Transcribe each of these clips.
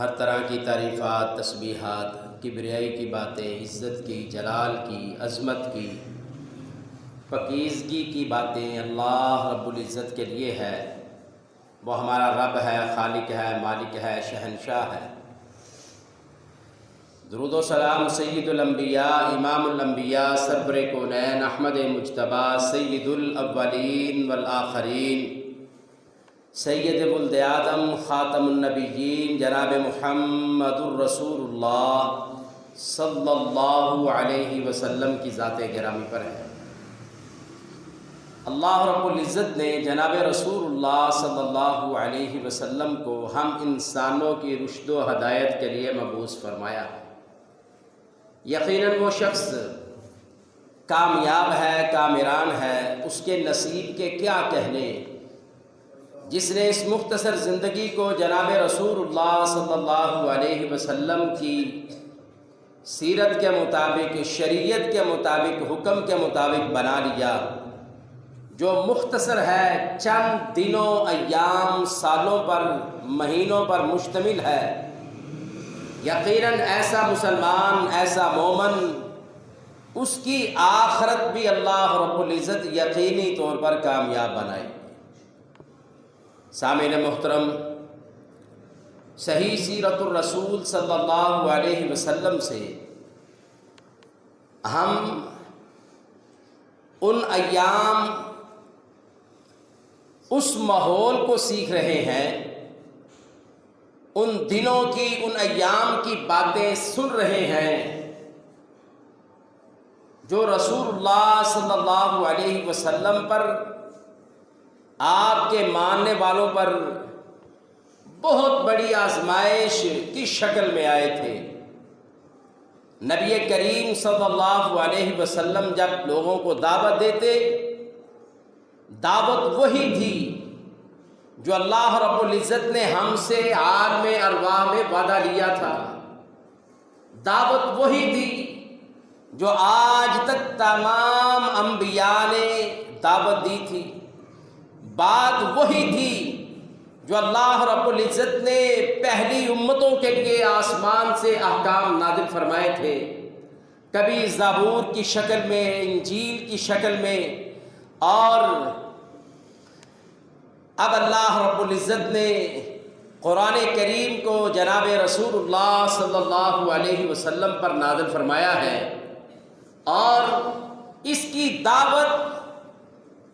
ہر طرح کی تعریفات، تسبیحات، کبریائی کی باتیں، عزت کی، جلال کی، عظمت کی، پاکیزگی کی باتیں اللہ رب العزت کے لیے ہے۔ وہ ہمارا رب ہے، خالق ہے، مالک ہے، شہنشاہ ہے۔ درود و سلام سید الانبیاء، امام الانبیاء، سرور کونین، احمد مجتبی، سید الاولین والآخرین، سید ولد آدم، خاتم النبیین، جناب محمد الرسول اللہ صلی اللہ علیہ وسلم کی ذات گرامی پر ہے۔ اللہ رب العزت نے جناب رسول اللہ صلی اللہ علیہ وسلم کو ہم انسانوں کی رشد و ہدایت کے لیے مبعوث فرمایا ہے۔ یقیناً وہ شخص کامیاب ہے، کامران ہے، اس کے نصیب کے کیا کہنے، جس نے اس مختصر زندگی کو جناب رسول اللہ صلی اللہ علیہ وسلم کی سیرت کے مطابق، شریعت کے مطابق، حکم کے مطابق بنا لیا، جو مختصر ہے، چند دنوں، ایام، سالوں پر، مہینوں پر مشتمل ہے۔ یقیناً ایسا مسلمان، ایسا مومن، اس کی آخرت بھی اللہ رب العزت یقینی طور پر کامیاب بنائے۔ سامعین محترم، صحیح سیرت الرسول صلی اللہ علیہ وسلم سے ہم ان ایام، اس ماحول کو سیکھ رہے ہیں، ان دنوں کی، ان ایام کی باتیں سن رہے ہیں جو رسول اللہ صلی اللہ علیہ وسلم پر، آپ کے ماننے والوں پر بہت بڑی آزمائش کی شکل میں آئے تھے۔ نبی کریم صلی اللہ علیہ وسلم جب لوگوں کو دعوت دیتے، دعوت وہی تھی جو اللہ رب العزت نے ہم سے عالم ارواح میں وعدہ لیا تھا۔ دعوت وہی تھی جو آج تک تمام انبیاء نے دعوت دی تھی۔ بات وہی تھی جو اللہ رب العزت نے پہلی امتوں کے لیے آسمان سے احکام نازل فرمائے تھے، کبھی زبور کی شکل میں، انجیل کی شکل میں، اور اب اللہ رب العزت نے قرآن کریم کو جناب رسول اللہ صلی اللہ علیہ وسلم پر نازل فرمایا ہے، اور اس کی دعوت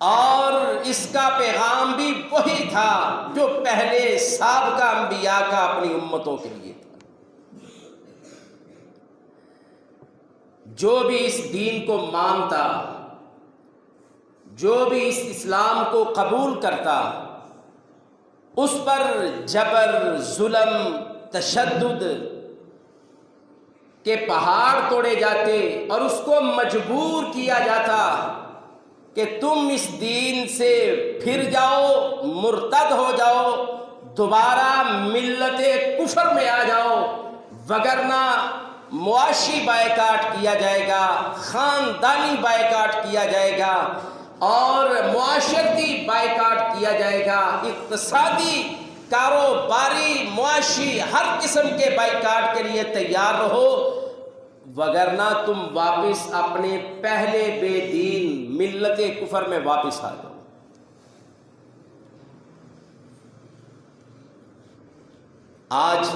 اور اس کا پیغام بھی وہی تھا جو پہلے سابقہ انبیاء کا اپنی امتوں کے لیے تھا۔ جو بھی اس دین کو مانتا، جو بھی اس اسلام کو قبول کرتا، اس پر جبر، ظلم، تشدد کے پہاڑ توڑے جاتے اور اس کو مجبور کیا جاتا کہ تم اس دین سے پھر جاؤ، مرتد ہو جاؤ، دوبارہ ملت کفر میں آ جاؤ، وگرنہ معاشی بائیکاٹ کیا جائے گا، خاندانی بائیکاٹ کیا جائے گا، اور معاشرتی بائیکاٹ کیا جائے گا، اقتصادی، کاروباری، معاشی، ہر قسم کے بائیکاٹ کے لیے تیار رہو، وگرنہ تم واپس اپنے پہلے بے دین ملت کفر میں واپس آ جاؤ۔ آج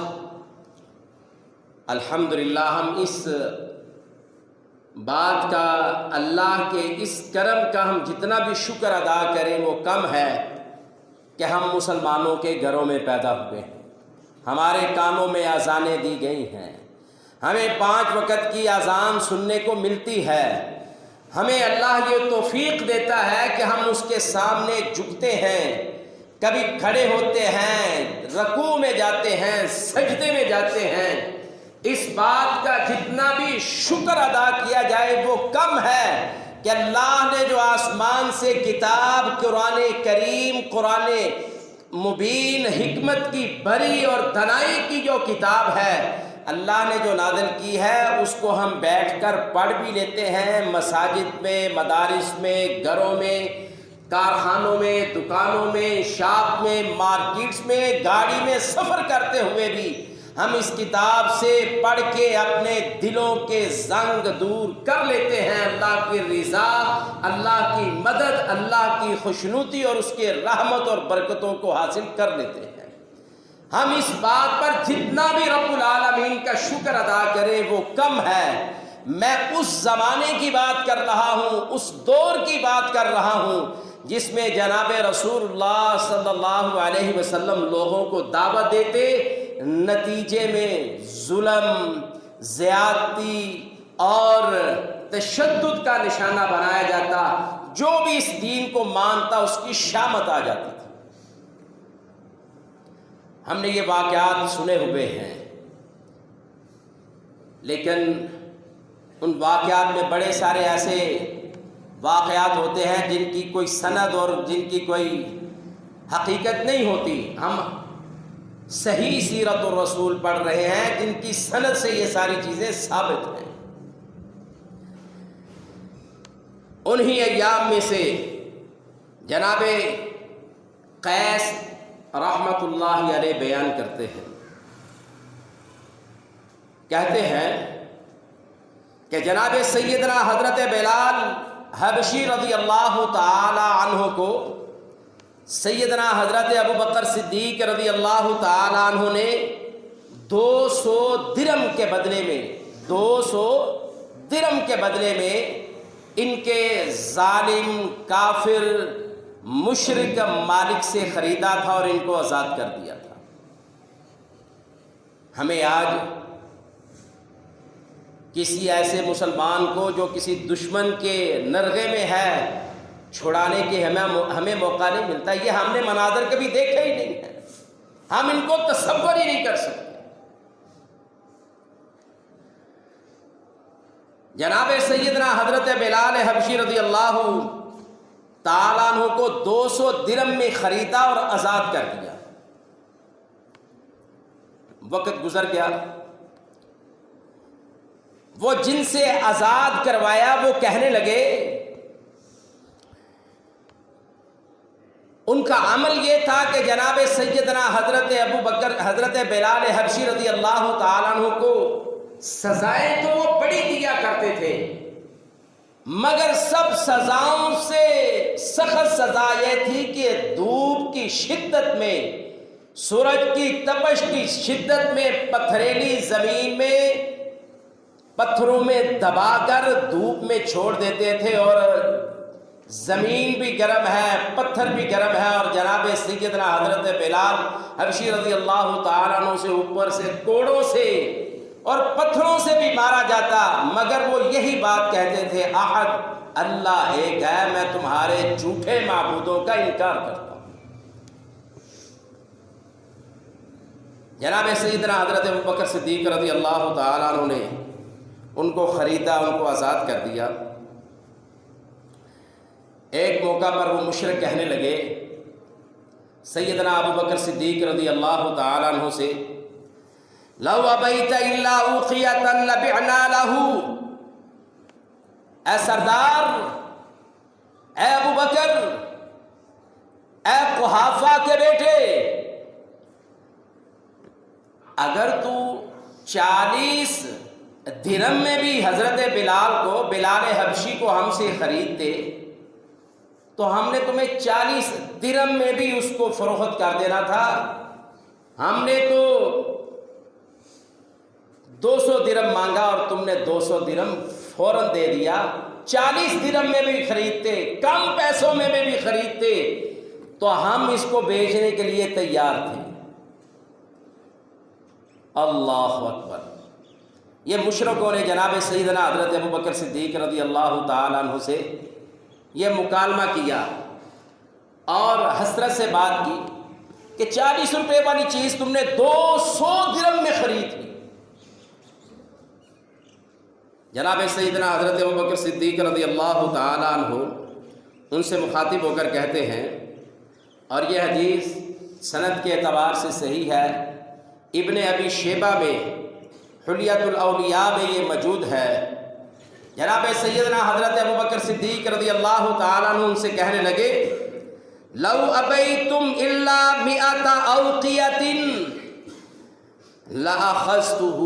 الحمدللہ ہم اس بات کا، اللہ کے اس کرم کا ہم جتنا بھی شکر ادا کریں وہ کم ہے کہ ہم مسلمانوں کے گھروں میں پیدا ہوئے ہیں، ہمارے کانوں میں اذانیں دی گئی ہیں، ہمیں 5 وقت کی اذان سننے کو ملتی ہے، ہمیں اللہ یہ توفیق دیتا ہے کہ ہم اس کے سامنے جھکتے ہیں، کبھی کھڑے ہوتے ہیں، رکوع میں جاتے ہیں، سجدے میں جاتے ہیں۔ اس بات کا جتنا بھی شکر ادا کیا جائے وہ کم ہے کہ اللہ نے جو آسمان سے کتاب قرآن کریم، قرآن مبین، حکمت کی بھری اور دانائی کی جو کتاب ہے، اللہ نے جو نازل کی ہے، اس کو ہم بیٹھ کر پڑھ بھی لیتے ہیں، مساجد میں، مدارس میں، گھروں میں، کارخانوں میں، دکانوں میں، شاپ میں، مارکیٹس میں، گاڑی میں سفر کرتے ہوئے بھی ہم اس کتاب سے پڑھ کے اپنے دلوں کے زنگ دور کر لیتے ہیں، اللہ کی رضا، اللہ کی مدد، اللہ کی خوشنودی اور اس کے رحمت اور برکتوں کو حاصل کر لیتے ہیں۔ ہم اس بات پر جتنا بھی رب العالمین کا شکر ادا کریں وہ کم ہے۔ میں اس زمانے کی بات کر رہا ہوں، اس دور کی بات کر رہا ہوں جس میں جناب رسول اللہ صلی اللہ علیہ وسلم لوگوں کو دعوت دیتے، نتیجے میں ظلم، زیادتی اور تشدد کا نشانہ بنایا جاتا۔ جو بھی اس دین کو مانتا اس کی شامت آ جاتی تھی۔ ہم نے یہ واقعات سنے ہوئے ہیں، لیکن ان واقعات میں بڑے سارے ایسے واقعات ہوتے ہیں جن کی کوئی سند اور جن کی کوئی حقیقت نہیں ہوتی۔ ہم صحیح سیرت الرسول پڑھ رہے ہیں جن کی سند سے یہ ساری چیزیں ثابت ہیں۔ انہی ایام میں سے جناب قیس رحمت اللہ علیہ بیان کرتے ہیں، کہتے ہیں کہ جناب سیدنا حضرت بلال حبشی رضی اللہ تعالی عنہ کو سیدنا حضرت ابو بکر صدیق رضی اللہ تعالی عنہ نے 200 درم کے بدلے میں 200 درم کے بدلے میں ان کے ظالم کافر مشرک مالک سے خریدا تھا اور ان کو آزاد کر دیا تھا۔ ہمیں آج کسی ایسے مسلمان کو جو کسی دشمن کے نرغے میں ہے چھڑانے کے ہمیں موقع نہیں ملتا۔ یہ ہم نے مناظر کبھی دیکھے ہی نہیں ہے، ہم ان کو تصور ہی نہیں کر سکتے۔ جناب سیدنا حضرت بلال حبشی رضی اللہ تعالیٰ عنہ کو 200 درم میں خریدا اور آزاد کر دیا۔ وقت گزر گیا، وہ جن سے آزاد کروایا وہ کہنے لگے، ان کا عمل یہ تھا کہ جناب سیدنا حضرت بلال حبشی رضی اللہ تعالیٰ عنہ کو سزائیں تو وہ بڑی دیا کرتے تھے، مگر سب سزاؤں سے سخت سزا یہ تھی کہ دھوپ کی شدت میں، سورج کی تپش کی شدت میں، پتھریلی زمین میں پتھروں میں دبا کر دھوپ میں چھوڑ دیتے تھے، اور زمین بھی گرم ہے، پتھر بھی گرم ہے، اور جناب سیدنا حضرت بلال حبشی رضی اللہ تعالیٰ عنہ سے اوپر سے کوڑوں سے اور پتھروں سے بھی مارا جاتا، مگر وہ یہی بات کہتے تھے، احد اللہ ایک ہے، میں تمہارے جھوٹے معبودوں کا انکار کرتا ہوں۔ جناب سیدنا حضرت ابوبکر صدیق رضی اللہ تعالیٰ عنہ نے ان کو خریدا، ان کو آزاد کر دیا۔ ایک موقع پر وہ مشرک کہنے لگے سیدنا ابوبکر صدیق رضی اللہ تعالیٰ عنہ سے، لو ابیت الا اوقیۃ لبعنا لہ، اے سردار، اے ابوبکر، اے قحافہ کے بیٹے، اگر تو 40 درم میں بھی حضرت بلال حبشی کو ہم سے خریدتے تو ہم نے تمہیں 40 درم میں بھی اس کو فروخت کر دینا تھا۔ ہم نے تو 200 درم مانگا اور تم نے 200 درم فوراً دے دیا۔ 40 درم میں بھی خریدتے، کم پیسوں میں بھی خریدتے تو ہم اس کو بیچنے کے لیے تیار تھے۔ اللہ اکبر! یہ مشرکوں نے جناب سیدنا حضرت ابوبکر صدیق رضی اللہ تعالیٰ عنہ سے یہ مکالمہ کیا اور حسرت سے بات کی کہ 40 روپے والی چیز تم نے 200 درم میں خرید لی۔ جناب سیدنا حضرت ابوبکر صدیق رضی اللہ تعالیٰ عنہ ان سے مخاطب ہو کر کہتے ہیں، اور یہ حدیث سند کے اعتبار سے صحیح ہے، ابن ابی شیبہ میں حلیۃ الاولیاء میں یہ موجود ہے۔ جناب سیدنا حضرت ابوبکر صدیق رضی اللہ تعالیٰ عنہ ان سے کہنے لگے، لو ابیتم الا 100 اوقیۃ لَأَخَذْتُهُ،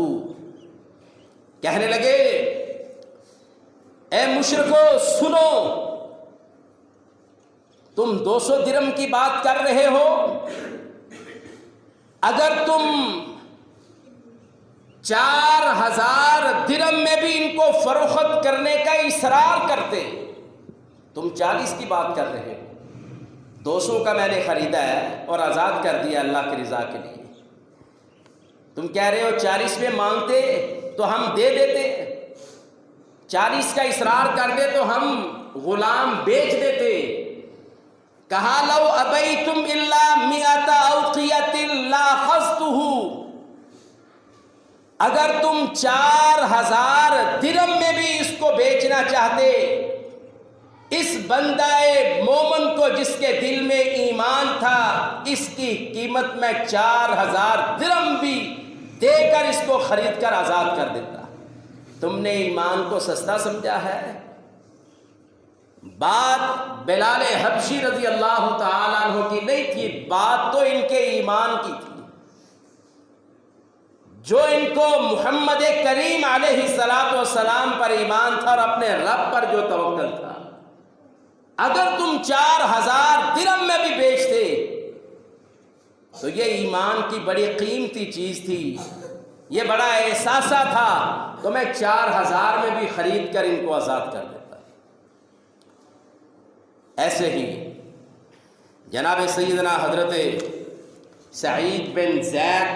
کہنے لگے اے مشرکو سنو، تم 200 درہم کی بات کر رہے ہو، اگر تم 4000 درہم میں بھی ان کو فروخت کرنے کا اصرار کرتے، تم 40 کی بات کر رہے ہو، 200 کا میں نے خریدا ہے اور آزاد کر دیا اللہ کی رضا کے لیے، تم کہہ رہے ہو 40 میں مانگتے تو ہم دے دیتے، 40 کا اصرار کر دے تو ہم غلام بیچ دیتے۔ کہا لو ابیتم الا 100 اوقیۃ لاخذتہ، اگر تم 4000 درہم میں بھی اس کو بیچنا چاہتے، اس بندہ مومن کو جس کے دل میں ایمان تھا، اس کی قیمت میں 4000 درہم بھی دے کر اس کو خرید کر آزاد کر دیتا۔ تم نے ایمان کو سستا سمجھا ہے؟ بات بلال حبشی رضی اللہ تعالیٰ عنہ کی نہیں تھی، بات تو ان کے ایمان کی تھی، جو ان کو محمد کریم علیہ السلام پر ایمان تھا اور اپنے رب پر جو توکل تھا۔ اگر تم 4000 درہم میں بھی بیچتے تو یہ ایمان کی بڑی قیمتی چیز تھی، یہ بڑا احساسہ تھا، تو میں 4000 میں بھی خرید کر ان کو آزاد کر دیتا۔ ایسے ہی جناب سیدنا حضرت سعید بن زید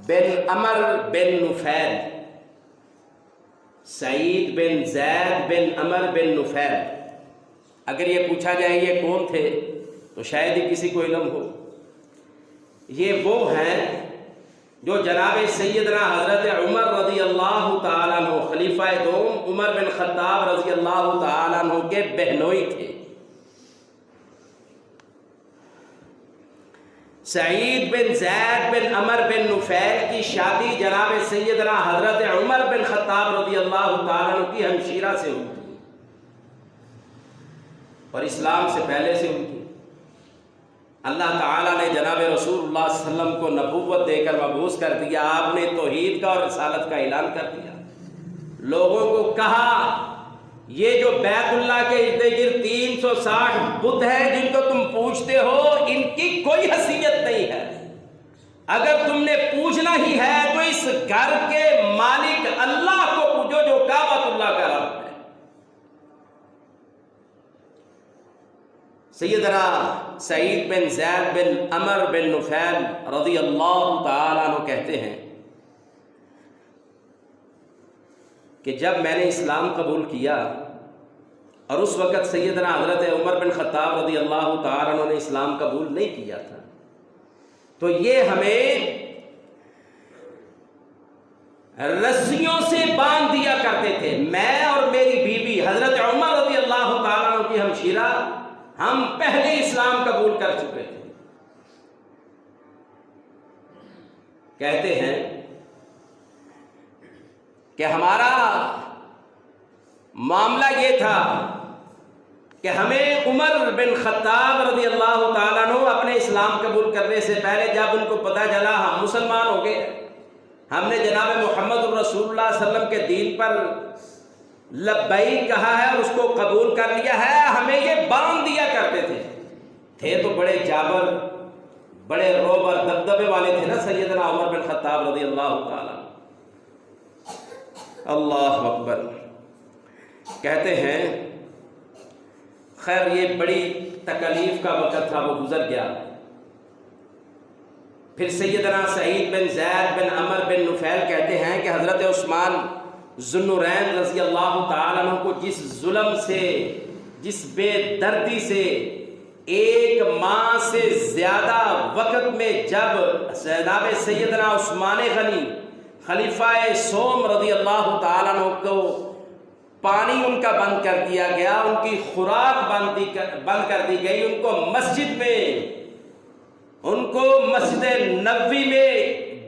بن عمر بن نفیل، سعید بن زید بن عمر بن نفیل، اگر یہ پوچھا جائے یہ کون تھے تو شاید ہی کسی کو علم ہو۔ یہ وہ ہیں جو جناب سیدنا حضرت عمر رضی اللہ تعالیٰ عنہ، خلیفہ دوم عمر بن خطاب رضی اللہ تعالیٰ عنہ کے بہنوئی تھے۔ سعید بن زید بن عمر بن نفیل کی شادی جناب سیدنا حضرت عمر بن خطاب رضی اللہ تعالیٰ عنہ کی ہمشیرہ سے ہوئی تھی، اور اسلام سے پہلے سے ہوئی تھی۔ اللہ تعالیٰ نے جناب رسول اللہ صلی اللہ علیہ وسلم کو نبوت دے کر مبعوث کر دیا، آپ نے توحید کا اور رسالت کا اعلان کر دیا، لوگوں کو کہا یہ جو بیت اللہ کے ارد گرد 360 بت ہیں جن کو تم پوجتے ہو، ان کی کوئی حیثیت نہیں ہے، اگر تم نے پوجنا ہی ہے تو اس گھر کے مالک اللہ کو پوجو جو کعبۃ اللہ کا رب ہے۔ سیدنا سعید بن زید بن عمر بن نفیل رضی اللہ تعالیٰ عنہ کہتے ہیں کہ جب میں نے اسلام قبول کیا، اور اس وقت سیدنا حضرت عمر بن خطاب رضی اللہ تعالیٰ عنہ نے اسلام قبول نہیں کیا تھا، تو یہ ہمیں رسیوں سے باندھ دیا کرتے تھے، میں اور میری بیوی حضرت عمر رضی اللہ تعالیٰ عنہ کی ہمشیرہ، ہم پہلے اسلام قبول کر چکے تھے۔ کہتے ہیں کہ ہمارا معاملہ یہ تھا کہ ہمیں عمر بن خطاب رضی اللہ تعالیٰ عنہ اپنے اسلام قبول کرنے سے پہلے جب ان کو پتہ چلا ہم مسلمان ہو گئے، ہم نے جناب محمد الرسول اللہ صلی اللہ علیہ وسلم کے دین پر لبیک کہا ہے اور اس کو قبول کر لیا ہے، ہمیں یہ باندھ دیا کرتے تھے تو بڑے جابر، بڑے روب اور دبدبے والے تھے نا سیدنا عمر بن خطاب رضی اللہ تعالیٰ۔ اللہ اکبر۔ کہتے ہیں خیر یہ بڑی تکلیف کا وقت تھا، وہ گزر گیا۔ پھر سیدنا سعید بن زید بن عمر بن نفیل کہتے ہیں کہ حضرت عثمان ذو النورین رضی اللہ تعالیٰ عنہ کو جس ظلم سے، جس بے دردی سے 1 ماہ سے زیادہ وقت میں جب جناب سیدنا عثمان غنی خلیفہ سوم رضی اللہ تعالیٰ عنہ کو پانی ان کا بند کر دیا گیا، ان کی خوراک بند کر دی گئی، ان کو مسجد نبوی میں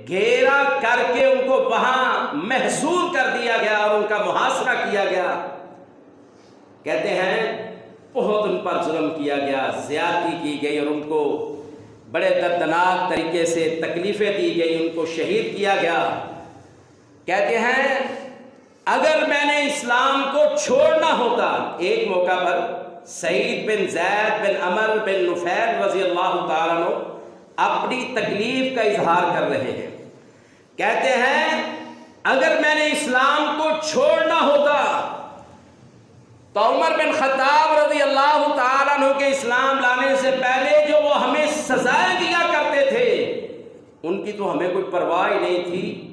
گھیرا کر کے ان کو وہاں محصور کر دیا گیا اور ان کا محاصرہ کیا گیا۔ کہتے ہیں بہت ان پر ظلم کیا گیا، زیادتی کی گئی اور ان کو بڑے دردناک طریقے سے تکلیفیں دی گئی، ان کو شہید کیا گیا۔ کہتے ہیں اگر میں نے اسلام کو چھوڑنا ہوتا، ایک موقع پر سعید بن زید بن عمر بن نفیل رضی اللہ تعالیٰ عنہ اپنی تکلیف کا اظہار کر رہے ہیں، کہتے ہیں اگر میں نے اسلام کو چھوڑنا ہوتا تو عمر بن خطاب رضی اللہ تعالیٰ عنہ کے اسلام لانے سے پہلے جو وہ ہمیں سزائیں دیا کرتے تھے ان کی تو ہمیں کوئی پرواہ ہی نہیں تھی۔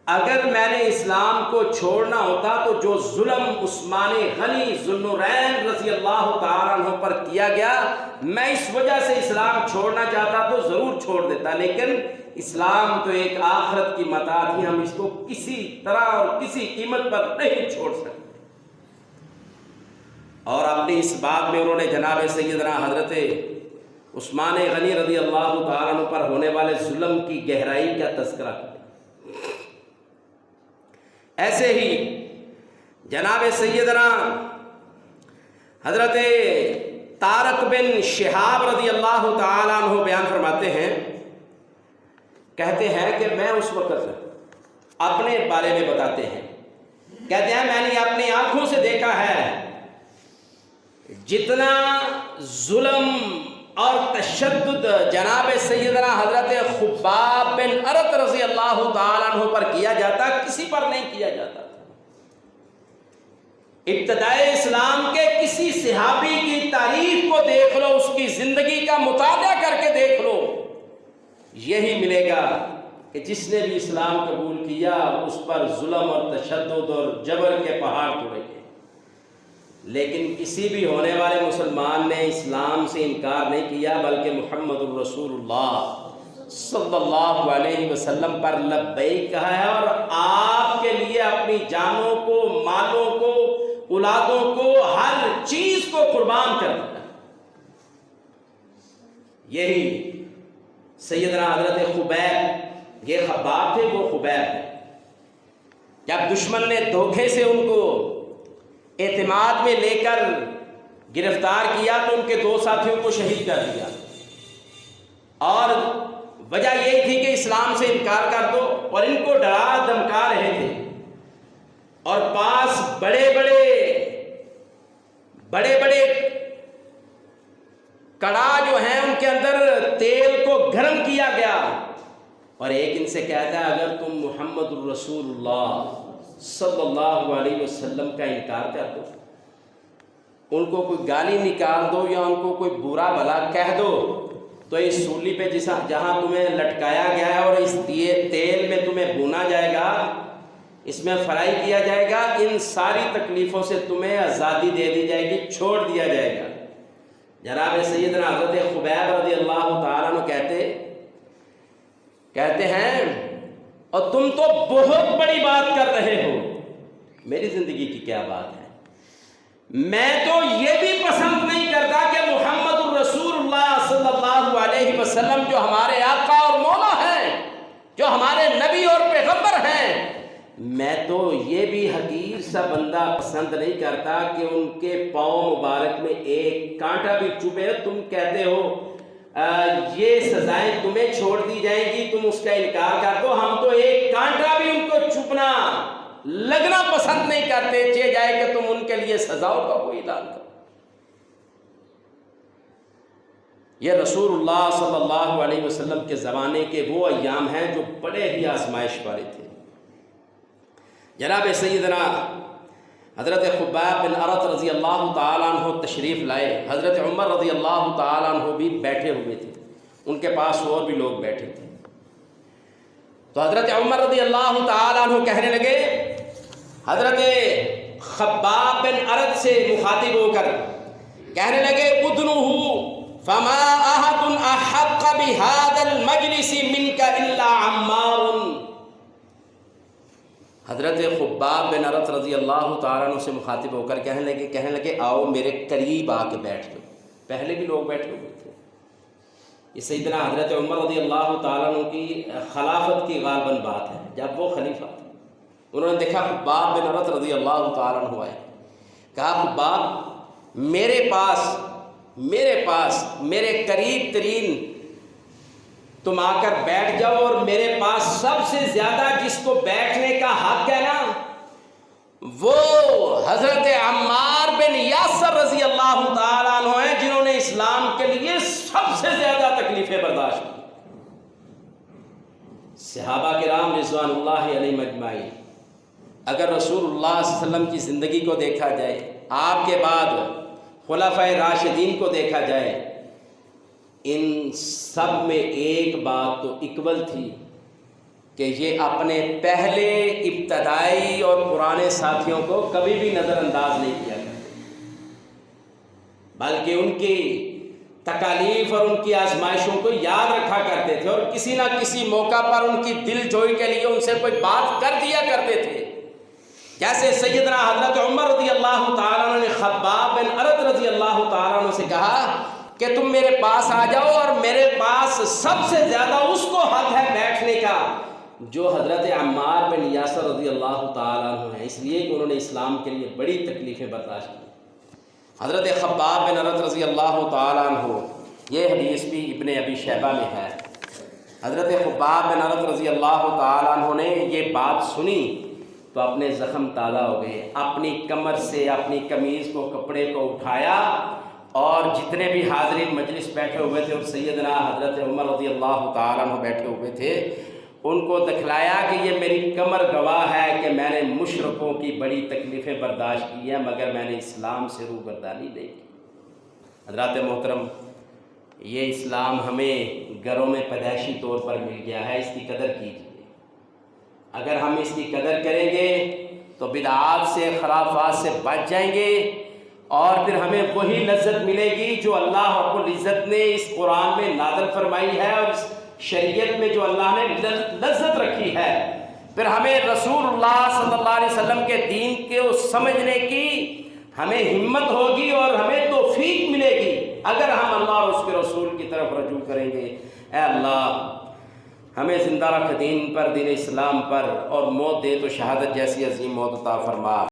اگر میں نے اسلام کو چھوڑنا ہوتا تو جو ظلم عثمان غنی ذو النورین رضی اللہ تعالیٰ عنہ پر کیا گیا، میں اس وجہ سے اسلام چھوڑنا چاہتا تو ضرور چھوڑ دیتا، لیکن اسلام تو ایک آخرت کی متاع تھی، ہم اس کو کسی طرح اور کسی قیمت پر نہیں چھوڑ سکتے۔ اور اپنی اس بات میں انہوں نے جناب سیدنا حضرت عثمان غنی رضی اللہ تعالیٰ عنہ پر ہونے والے ظلم کی گہرائی کا تذکرہ کیا۔ ایسے ہی جناب سیدنا حضرت طارق بن شہاب رضی اللہ تعالیٰ عنہ بیان فرماتے ہیں، کہتے ہیں کہ میں اس وقت اپنے بارے میں بتاتے ہیں، کہتے ہیں میں نے اپنی آنکھوں سے دیکھا ہے جتنا ظلم اور تشدد جناب سیدنا حضرت خباب بن ارت رضی اللہ تعالیٰ عنہ پر کیا جاتا کسی پر نہیں کیا جاتا تھا۔ ابتدائے اسلام کے کسی صحابی کی تاریخ کو دیکھ لو، اس کی زندگی کا مطالعہ کر کے دیکھ لو، یہی ملے گا کہ جس نے بھی اسلام قبول کیا اس پر ظلم اور تشدد اور جبر کے پہاڑ ٹوٹے گئے، لیکن کسی بھی ہونے والے مسلمان نے اسلام سے انکار نہیں کیا، بلکہ محمد الرسول اللہ صلی اللہ علیہ وسلم پر لبیک کہا ہے، اور آپ کے لیے اپنی جانوں کو، مالوں کو، اولادوں کو، ہر چیز کو قربان کر دیا۔ یہی سیدنا حضرت خبیب، یہ خباب تھے، وہ خبیب ہے، جب دشمن نے دھوکے سے ان کو اعتماد میں لے کر گرفتار کیا تو ان کے 2 ساتھیوں کو شہید کر دیا، اور وجہ یہ تھی کہ اسلام سے انکار کر دو، اور ان کو ڈرا دھمکا رہے تھے، اور پاس بڑے بڑے کڑا جو ہیں ان کے اندر تیل کو گرم کیا گیا، اور ایک ان سے کہتا ہے اگر تم محمد الرسول اللہ صلی اللہ علیہ وسلم کا انکار کر دو، ان کو کوئی گالی نکال دو یا ان کو کوئی برا بھلا کہہ دو، تو اس سولی پہ جہاں تمہیں لٹکایا گیا ہے اور اس تیل میں تمہیں بھونا جائے گا، اس میں فرائی کیا جائے گا، ان ساری تکلیفوں سے تمہیں آزادی دے دی جائے گی، چھوڑ دیا جائے گا۔ جناب سیدنا حضرت خبیب رضی اللہ تعالیٰ عنہ کہتے ہیں اور تم تو بہت بڑی بات کر رہے ہو، میری زندگی کی کیا بات ہے، میں تو یہ بھی پسند نہیں کرتا کہ محمد الرسول اللہ صلی اللہ علیہ وسلم جو ہمارے آقا اور مولا ہیں، جو ہمارے نبی اور پیغمبر ہیں، میں تو یہ بھی حقیر سا بندہ پسند نہیں کرتا کہ ان کے پاؤں مبارک میں ایک کانٹا بھی چبھے، تم کہتے ہو یہ سزائیں تمہیں چھوڑ دی جائیں گی، تم اس کا انکار کر دو، ہم تو ایک کانٹا بھی ان کو چبھنا لگنا پسند نہیں کرتے، چاہے جائے کہ تم ان کے لیے سزاؤں کا کوئی اعلان کرو۔ یہ رسول اللہ صلی اللہ علیہ وسلم کے زمانے کے وہ ایام ہیں جو بڑے ہی آزمائش والے تھے۔ جناب سیدنا حضرت خباب بن ارت رضی اللہ تعالیٰ عنہ تشریف لائے، حضرت عمر رضی اللہ تعالیٰ عنہ بھی بیٹھے ہوئے تھے، ان کے پاس اور بھی لوگ بیٹھے تھے، تو حضرت عمر رضی اللہ تعالیٰ عنہ کہنے لگے، حضرت خباب بن ارت سے مخاطب ہو کر کہنے لگے ادنوہ فما احد احق بهذا المجلس منك الا عمار۔ حضرت خباب بن ارت رضی اللہ تعالیٰ عنہ سے مخاطب ہو کر کہنے لگے آؤ میرے قریب آ کے بیٹھ جاؤ۔ پہلے بھی لوگ بیٹھے ہوئے تھے، یہ سیدنا حضرت عمر رضی اللہ تعالیٰ عنہ کی خلافت کی غالباً بات ہے، جب وہ خلیفہ تھے، انہوں نے دیکھا خباب بن ارت رضی اللہ تعالیٰ عنہ آئے، کہا خباب میرے پاس میرے قریب ترین تم آ کر بیٹھ جاؤ اور میرے پاس سب سے زیادہ جس کو بیٹھنے کا حق ہے نا وہ حضرت عمار بن یاسر رضی اللہ تعالیٰ عنہ ہیں، جنہوں نے اسلام کے لیے سب سے زیادہ تکلیفیں برداشت کی۔ صحابہ کرام رضوان اللہ علیہم اجمعین، اگر رسول اللہ صلی اللہ علیہ وسلم کی زندگی کو دیکھا جائے، آپ کے بعد خلفائے راشدین کو دیکھا جائے، ان سب میں ایک بات تو اکول تھی کہ یہ اپنے پہلے ابتدائی اور پرانے ساتھیوں کو کبھی بھی نظر انداز نہیں کیا کرتے، بلکہ ان کی تکالیف اور ان کی آزمائشوں کو یاد رکھا کرتے تھے، اور کسی نہ کسی موقع پر ان کی دل جوئی کے لیے ان سے کوئی بات کر دیا کرتے تھے۔ جیسے سیدنا حضرت عمر رضی اللہ تعالیٰ عنہ نے خباب بن ارد رضی اللہ تعالیٰ عنہ سے کہا کہ تم میرے پاس آ جاؤ، اور میرے پاس سب سے زیادہ اس کو حق ہے بیٹھنے کا جو حضرت عمار بن یاسر رضی اللہ تعالیٰ عنہ ہیں، اس لیے کہ انہوں نے اسلام کے لیے بڑی تکلیفیں برداشت کی۔ حضرت خباب بن ارد رضی اللہ تعالیٰ عنہ، یہ حدیث بھی ابن ابی شیبہ میں ہے، حضرت خباب بن ارد رضی اللہ تعالیٰ عنہ نے یہ بات سنی تو اپنے زخم تازہ ہو گئے، اپنی کمر سے اپنی قمیض کو، کپڑے کو اٹھایا، اور جتنے بھی حاضرین مجلس بیٹھے ہوئے تھے اور سیدنا حضرت عمر رضی اللہ تعالیٰ عنہ بیٹھے ہوئے تھے، ان کو دکھلایا کہ یہ میری کمر گواہ ہے کہ میں نے مشرکوں کی بڑی تکلیفیں برداشت کی ہیں، مگر میں نے اسلام سے روگردانی نہیں کی۔ حضرات محترم، یہ اسلام ہمیں گھروں میں پیدائشی طور پر مل گیا ہے، اس کی قدر کیجیے۔ اگر ہم اس کی قدر کریں گے تو بدعات سے، خرافات سے بچ جائیں گے، اور پھر ہمیں وہی لذت ملے گی جو اللہ رب العزت نے اس قرآن میں نازل فرمائی ہے، اور اس شریعت میں جو اللہ نے لذت رکھی ہے۔ پھر ہمیں رسول اللہ صلی اللہ علیہ وسلم کے دین کو سمجھنے کی ہمیں ہمت ہوگی اور ہمیں توفیق ملے گی اگر ہم اللہ اور اس کے رسول کی طرف رجوع کریں گے۔ اے اللہ، ہمیں زندہ رکھ دین پر، دین اسلام پر، اور موت دے تو شہادت جیسی عظیم موت عطا فرما۔